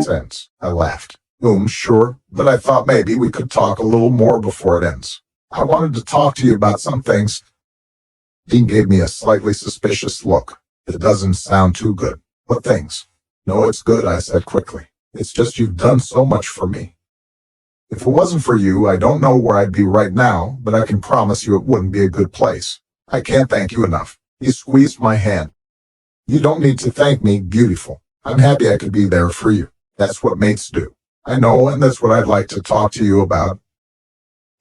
ends. I laughed. Sure, but I thought maybe we could talk a little more before it ends. I wanted to talk to you about some things. Dean gave me a slightly suspicious look. It doesn't sound too good. What things? No, it's good, I said quickly. It's just you've done so much for me. If it wasn't for you, I don't know where I'd be right now, but I can promise you it wouldn't be a good place. I can't thank you enough. He squeezed my hand. You don't need to thank me, beautiful. I'm happy I could be there for you. That's what mates do. I know, and that's what I'd like to talk to you about.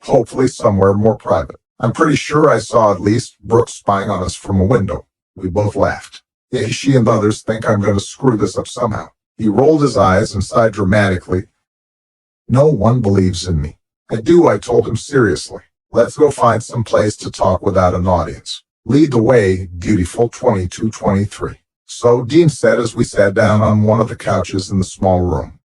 Hopefully somewhere more private. I'm pretty sure I saw at least Brooke spying on us from a window. We both laughed. Yeah, she and others think I'm going to screw this up somehow. He rolled his eyes and sighed dramatically. No one believes in me. I do, I told him seriously. Let's go find some place to talk without an audience. Lead the way, beautiful 2223. So Dean said as we sat down on one of the couches in the small room.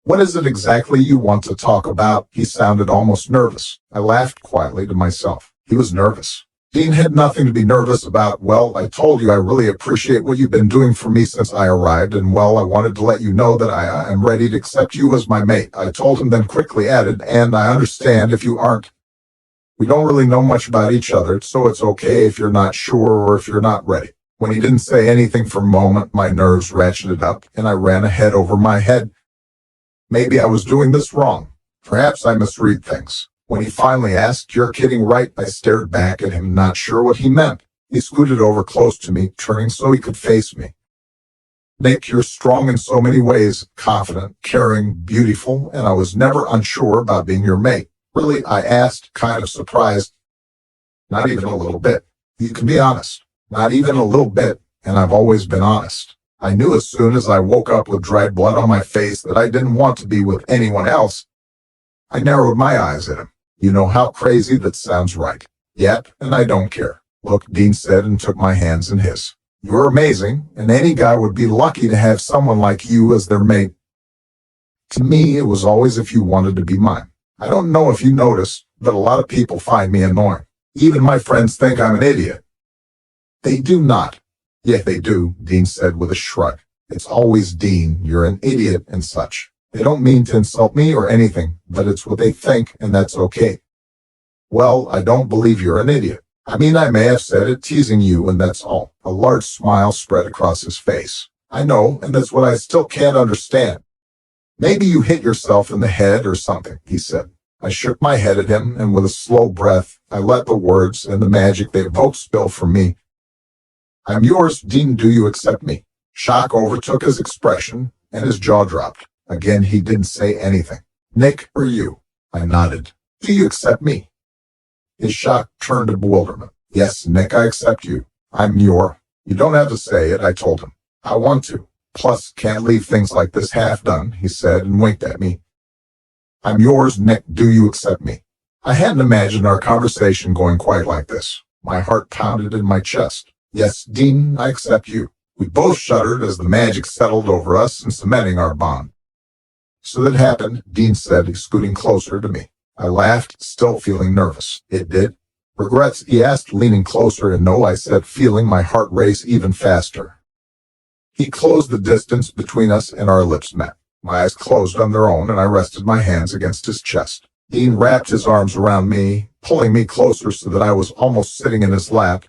What is it exactly you want to talk about? He sounded almost nervous. I laughed quietly to myself. He was nervous. Dean had nothing to be nervous about. Well, I told you I really appreciate what you've been doing for me since I arrived, and well, I wanted to let you know that I am ready to accept you as my mate. I told him, then quickly added, and I understand if you aren't. We don't really know much about each other, so it's okay if you're not sure or if you're not ready. When he didn't say anything for a moment, my nerves ratcheted up, and I ran a head over my head. Maybe I was doing this wrong. Perhaps I misread things. When he finally asked, "You're kidding, right?" I stared back at him, not sure what he meant. He scooted over close to me, turning so he could face me. Nick, you're strong in so many ways, confident, caring, beautiful, and I was never unsure about being your mate. Really, I asked, kind of surprised. Not even a little bit. You can be honest. Not even a little bit, and I've always been honest. I knew as soon as I woke up with dried blood on my face that I didn't want to be with anyone else. I narrowed my eyes at him. You know how crazy that sounds, right? Yep, and I don't care. Look, Dean said and took my hands in his. You're amazing, and any guy would be lucky to have someone like you as their mate. To me, it was always if you wanted to be mine. I don't know if you noticed, but a lot of people find me annoying. Even my friends think I'm an idiot. They do not. Yeah, they do, Dean said with a shrug. It's always Dean, you're an idiot and such. They don't mean to insult me or anything, but it's what they think, and that's okay. Well, I don't believe you're an idiot. I mean, I may have said it teasing you, and that's all. A large smile spread across his face. I know, and that's what I still can't understand. Maybe you hit yourself in the head or something, he said. I shook my head at him, and with a slow breath, I let the words and the magic they both spill from me. I'm yours, Dean, do you accept me? Shock overtook his expression, and his jaw dropped. Again, he didn't say anything. Nick, or you? I nodded. Do you accept me? His shock turned to bewilderment. Yes, Nick, I accept you. I'm your. You don't have to say it, I told him. I want to. Plus, can't leave things like this half done, he said and winked at me. I'm yours, Nick, do you accept me? I hadn't imagined our conversation going quite like this. My heart pounded in my chest. Yes, Dean, I accept you. We both shuddered as the magic settled over us and cementing our bond. So that happened, Dean said, scooting closer to me. I laughed, still feeling nervous. It did? Regrets, he asked, leaning closer, and no, I said, feeling my heart race even faster. He closed the distance between us and our lips met. My eyes closed on their own, and I rested my hands against his chest. Dean wrapped his arms around me, pulling me closer so that I was almost sitting in his lap.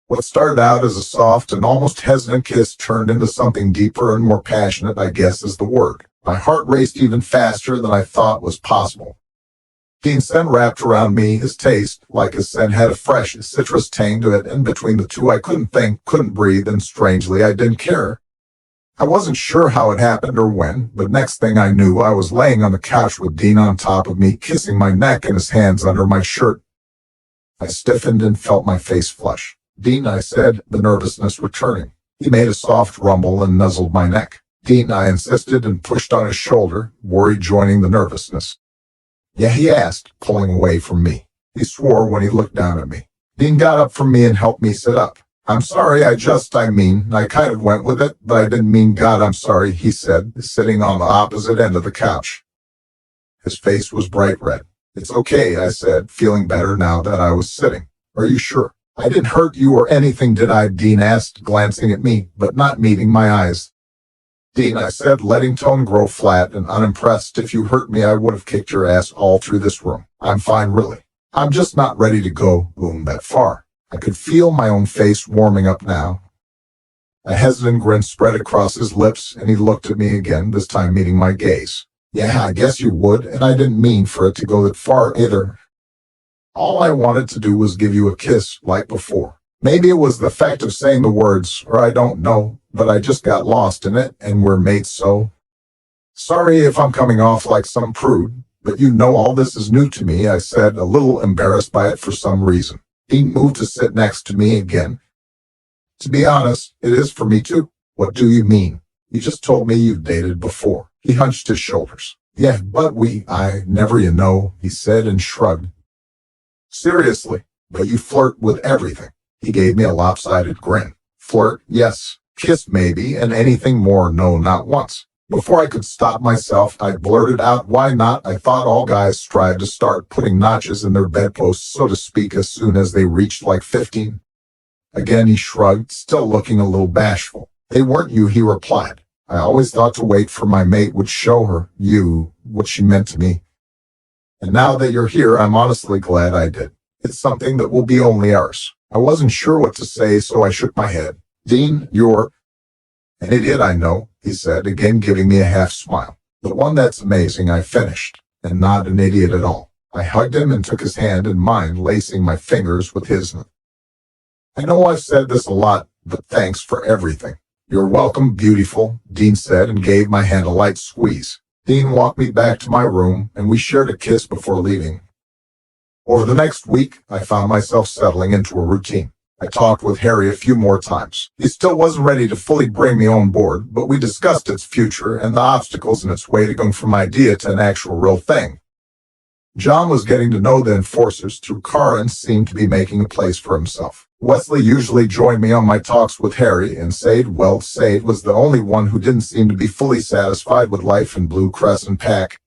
What started out as a soft and almost hesitant kiss turned into something deeper and more passionate, I guess is the word. My heart raced even faster than I thought was possible. Dean's scent wrapped around me, his taste, like his scent, had a fresh citrus tang to it, and between the two I couldn't think, couldn't breathe, and strangely I didn't care. I wasn't sure how it happened or when, but next thing I knew I was laying on the couch with Dean on top of me, kissing my neck and his hands under my shirt. I stiffened and felt my face flush. Dean, I said, the nervousness returning. He made a soft rumble and nuzzled my neck. Dean, I insisted and pushed on his shoulder, worry joining the nervousness. Yeah, he asked, pulling away from me. He swore when he looked down at me. Dean got up from me and helped me sit up. I'm sorry, I kind of went with it, but I didn't mean God, I'm sorry, he said, sitting on the opposite end of the couch. His face was bright red. It's okay, I said, feeling better now that I was sitting. Are you sure? I didn't hurt you or anything, did I? Dean asked, glancing at me, but not meeting my eyes. Dean, I said, letting tone grow flat and unimpressed. If you hurt me, I would have kicked your ass all through this room. I'm fine, really. I'm just not ready to go, boom, that far. I could feel my own face warming up now. A hesitant grin spread across his lips, and he looked at me again, this time meeting my gaze. Yeah, I guess you would, and I didn't mean for it to go that far either. All I wanted to do was give you a kiss, like before. Maybe it was the fact of saying the words, or I don't know, but I just got lost in it, and we're mates, so. Sorry if I'm coming off like some prude, but you know all this is new to me, I said, a little embarrassed by it for some reason. He moved to sit next to me again. To be honest, it is for me too. What do you mean? You just told me you've dated before. He hunched his shoulders. Yeah, but I never, he said and shrugged. Seriously, but you flirt with everything. He gave me a lopsided grin. Flirt, yes. Kiss, maybe, and anything more, no, not once. Before I could stop myself, I blurted out, why not? I thought all guys strive to start putting notches in their bedposts, so to speak, as soon as they reached like 15. Again he shrugged, still looking a little bashful. They weren't you, he replied. I always thought to wait for my mate would show her, what she meant to me. And now that you're here, I'm honestly glad I did. It's something that will be only ours. I wasn't sure what to say, so I shook my head. Dean, you're an idiot, I know, he said, again giving me a half smile. The one that's amazing, I finished, and not an idiot at all. I hugged him and took his hand in mine, lacing my fingers with his. I know I've said this a lot, but thanks for everything. You're welcome, beautiful, Dean said and gave my hand a light squeeze. Dean walked me back to my room, and we shared a kiss before leaving. Over the next week, I found myself settling into a routine. I talked with Harry a few more times. He still wasn't ready to fully bring me on board, but we discussed its future and the obstacles in its way to going from idea to an actual real thing. John was getting to know the enforcers through Cara and seemed to be making a place for himself. Wesley usually joined me on my talks with Harry, and Sade was the only one who didn't seem to be fully satisfied with life in Blue Crescent Pack.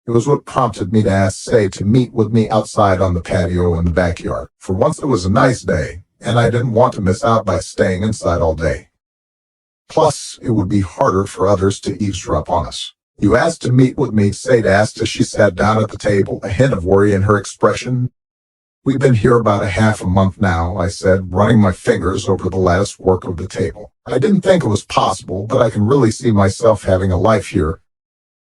It was what prompted me to ask Sade to meet with me outside on the patio in the backyard. For once it was a nice day, and I didn't want to miss out by staying inside all day. Plus, it would be harder for others to eavesdrop on us. You asked to meet with me, Sade asked as she sat down at the table, a hint of worry in her expression. We've been here about a half a month now, I said, running my fingers over the lattice work of the table. I didn't think it was possible, but I can really see myself having a life here,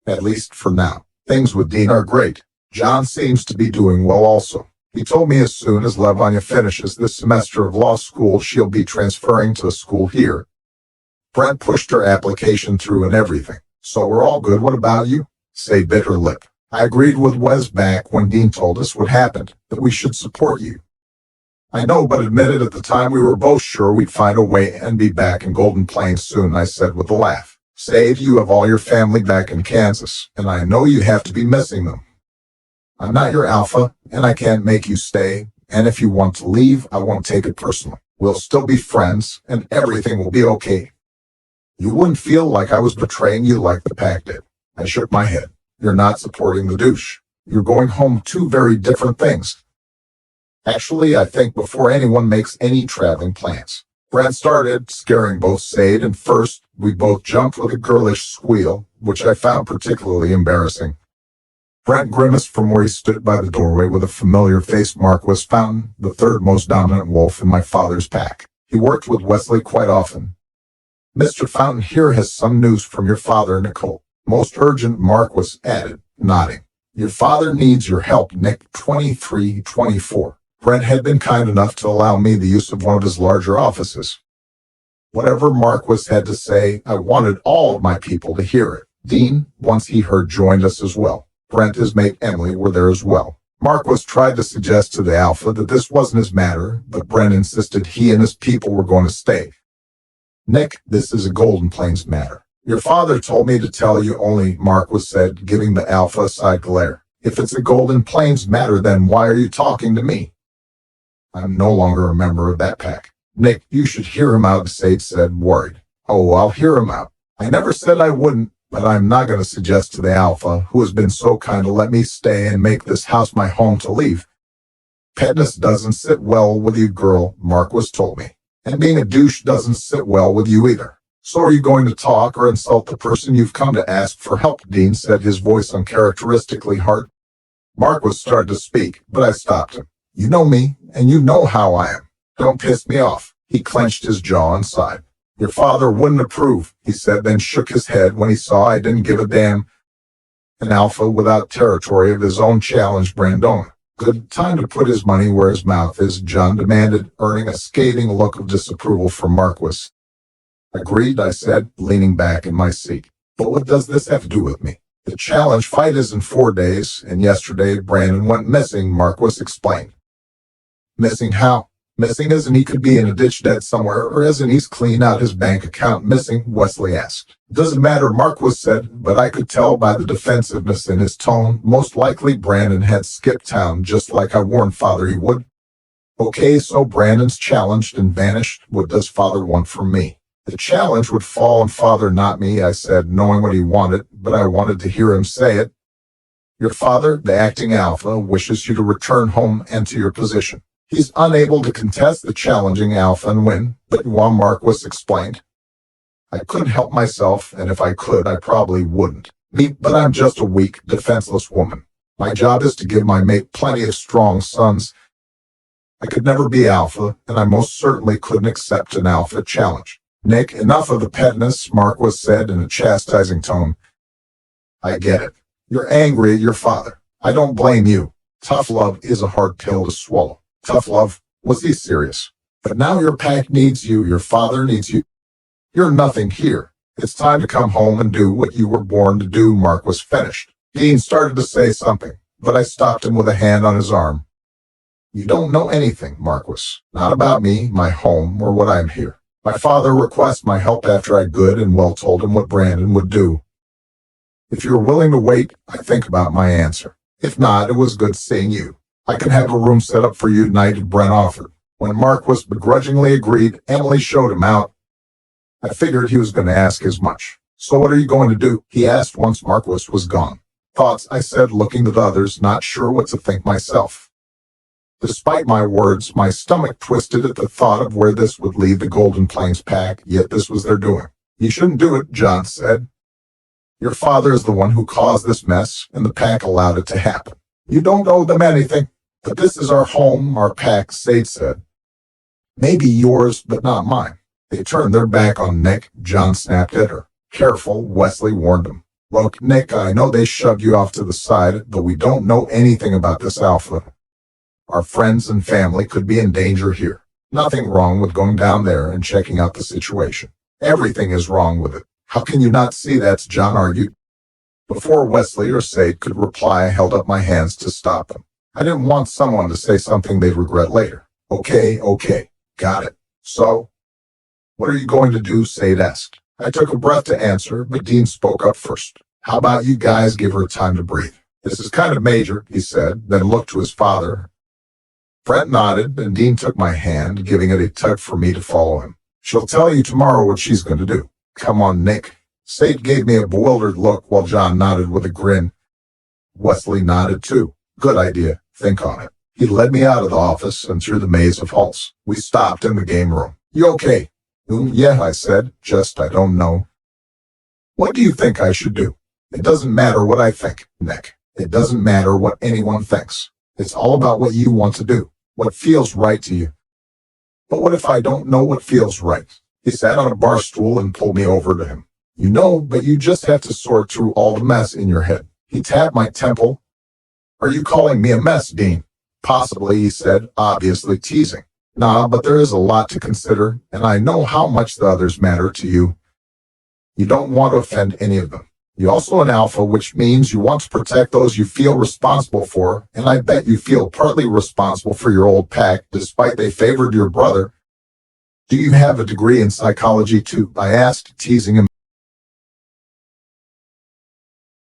at least for now. Things with Dean are great. John seems to be doing well also. He told me as soon as Lavanya finishes this semester of law school, she'll be transferring to a school here. Brent pushed her application through and everything. So we're all good. What about you? Sade bit her lip. I agreed with Wes back when Dean told us what happened, that we should support you. I know, but admitted at the time we were both sure we'd find a way and be back in Golden Plains soon, I said with a laugh. Sade, you have all your family back in Kansas, and I know you have to be missing them. I'm not your alpha, and I can't make you stay, and if you want to leave, I won't take it personally. We'll still be friends, and everything will be okay. You wouldn't feel like I was betraying you like the pack did. I shook my head. You're not supporting the douche. You're going home, two very different things. Actually, I think before anyone makes any traveling plans. Brent started, scaring both Sade, and first, we both jumped with a girlish squeal, which I found particularly embarrassing. Brent grimaced from where he stood by the doorway with a familiar face. Marquis Fountain, the third most dominant wolf in my father's pack. He worked with Wesley quite often. Mr. Fountain here has some news from your father, Nicole. Most urgent, Marquis added, nodding. Your father needs your help, Nick. 2324. Brent had been kind enough to allow me the use of one of his larger offices. Whatever Marquis had to say, I wanted all of my people to hear it. Dean, once he heard, joined us as well. Brent, his mate Emily, were there as well. Marquis tried to suggest to the Alpha that this wasn't his matter, but Brent insisted he and his people were going to stay. Nick, this is a Golden Plains matter. Your father told me to tell you only, Marquis said, giving the Alpha a side glare. If it's a Golden Plains matter, then why are you talking to me? I'm no longer a member of that pack. Nick, you should hear him out, Sade said, worried. Oh, I'll hear him out. I never said I wouldn't, but I'm not going to suggest to the Alpha, who has been so kind to let me stay and make this house my home, to leave. Petness doesn't sit well with you, girl, Marquis told me. And being a douche doesn't sit well with you either. So are you going to talk or insult the person you've come to ask for help? Dean said, his voice uncharacteristically hard. Marquis started to speak, but I stopped him. You know me, and you know how I am. Don't piss me off. He clenched his jaw and sighed. Your father wouldn't approve, he said, then shook his head when he saw I didn't give a damn. An alpha without territory of his own challenged Brandon. Good time to put his money where his mouth is, John demanded, earning a scathing look of disapproval from Marquis. Agreed, I said, leaning back in my seat. But what does this have to do with me? The challenge fight is in 4 days, and yesterday Brandon went missing, Marquis explained. Missing how? Missing as in he could be in a ditch dead somewhere, or as in he's cleaned out his bank account missing, Wesley asked. Doesn't matter, Marquis said, but I could tell by the defensiveness in his tone. Most likely Brandon had skipped town, just like I warned Father he would. Okay, so Brandon's challenged and vanished. What does Father want from me? The challenge would fall on Father, not me, I said, knowing what he wanted, but I wanted to hear him say it. Your father, the acting alpha, wishes you to return home and to your position. He's unable to contest the challenging alpha and win, but Juan Marquis explained. I couldn't help myself, and if I could, I probably wouldn't. But I'm just a weak, defenseless woman. My job is to give my mate plenty of strong sons. I could never be alpha, and I most certainly couldn't accept an alpha challenge. Nick, enough of the pettiness, Marquis said in a chastising tone. I get it. You're angry at your father. I don't blame you. Tough love is a hard pill to swallow. Tough love? Was he serious? But now your pack needs you, your father needs you. You're nothing here. It's time to come home and do what you were born to do, Marquis finished. Dean started to say something, but I stopped him with a hand on his arm. You don't know anything, Marquis. Not about me, my home, or what I'm here. My father requests my help after I good and well told him what Brandon would do. If you're willing to wait, I think about my answer. If not, it was good seeing you. I can have a room set up for you tonight, Brent offered. When Marquis begrudgingly agreed, Emily showed him out. I figured he was going to ask as much. So what are you going to do? He asked once Marquis was gone. Thoughts, I said, looking at others, not sure what to think myself. Despite my words, my stomach twisted at the thought of where this would leave the Golden Plains pack, yet this was their doing. You shouldn't do it, John said. Your father is the one who caused this mess, and the pack allowed it to happen. You don't owe them anything. But this is our home, our pack, Sade said. Maybe yours, but not mine. They turned their back on Nick. John snapped at her. Careful, Wesley warned him. Look, Nick, I know they shoved you off to the side, but we don't know anything about this alpha. Our friends and family could be in danger here. Nothing wrong with going down there and checking out the situation. Everything is wrong with it. How can you not see that? John argued. Before Wesley or Sade could reply, I held up my hands to stop them. I didn't want someone to say something they'd regret later. Okay, got it. So, what are you going to do? Sade asked. I took a breath to answer, but Dean spoke up first. How about you guys give her time to breathe? This is kind of major, he said, then looked to his father. Brent nodded, and Dean took my hand, giving it a tug for me to follow him. She'll tell you tomorrow what she's going to do. Come on, Nick. Sade gave me a bewildered look while John nodded with a grin. Wesley nodded too. Good idea. Think on it. He led me out of the office and through the maze of halls. We stopped in the game room. You okay? Yeah, I said. Just, I don't know. What do you think I should do? It doesn't matter what I think, Nick. It doesn't matter what anyone thinks. It's all about what you want to do, what feels right to you. But what if I don't know what feels right? He sat on a bar stool and pulled me over to him. You know, but you just have to sort through all the mess in your head. He tapped my temple. Are you calling me a mess, Dean? Possibly, he said, obviously teasing. Nah, but there is a lot to consider, and I know how much the others matter to you. You don't want to offend any of them. You're also an alpha, which means you want to protect those you feel responsible for, and I bet you feel partly responsible for your old pack, despite they favored your brother. Do you have a degree in psychology too? I asked, teasing him